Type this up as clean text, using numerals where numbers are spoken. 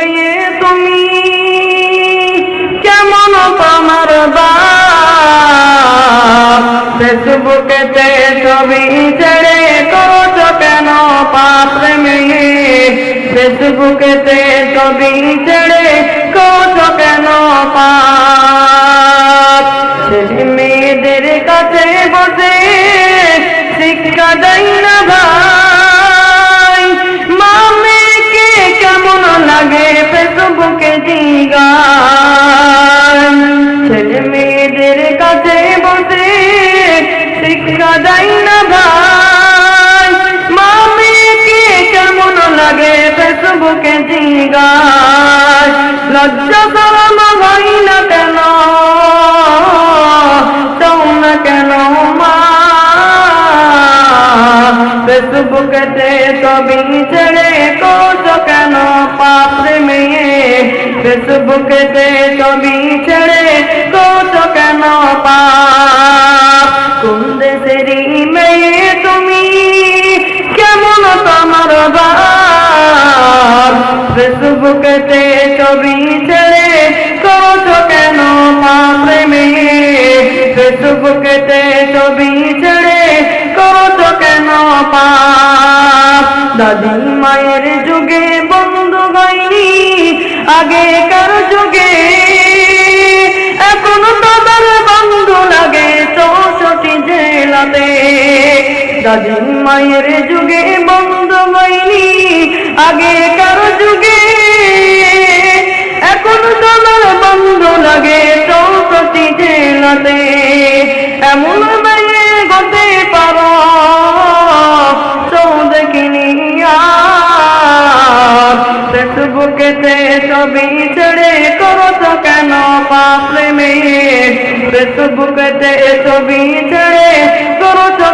মেয়ে তুমি কেমন তোমার বাপ ফেসবুকেতে ছবি ছেড়ে করছো কেন পাপ রে মেয়ে ফেসবুকেতে ছবি ছেড়ে করছো কেন পাপ ছেলে মেয়েদের কাছে বসে শিক্ষা দেয় না ভাই মা মেয়েকে কেমন লাগে ফেসবুকে জিগায় ছেলে মেয়েদের কাছে বসে শিক্ষা দেয় না ভাই মা মেয়েকে কেমন লাগে ফেসবুকে জিগায় লজ্জা শরম হয় না কেন তোমরা কেন মা ফেসবুকেতে ছবি ছেড়ে করছো কেন পাপ রে মেয়ে ফেসবুকেতে ছবি ছেড়ে করছো কেন পাপ কোন দেশেরই মেয়ে তুমি কেমন তোমার বাপ ফেসবুকেতে ছবি ছেড়ে করছো কেন পাপ রে মেয়ে ফেসবুকেতে ছবি ছেড়ে করছো কেন পাপ দাদি মায়ের যুগে বন্ধু হয়নি আগেকার যুগে এখন তাদের বন্ধু লাগে 64 জেলাতে দাদি মায়ের যুগে বন্ধু হয়নি আগেকার যুগে এখন তাদের বন্ধু লাগে 64 জেলাতে এমন মেয়ে হতে পারো দেখিনি ফেসবুকেতে ছবি ছেড়ে করছো কেন পাপ রে মেয়ে ফেসবুকেতে ছবি ছেড়ে করছো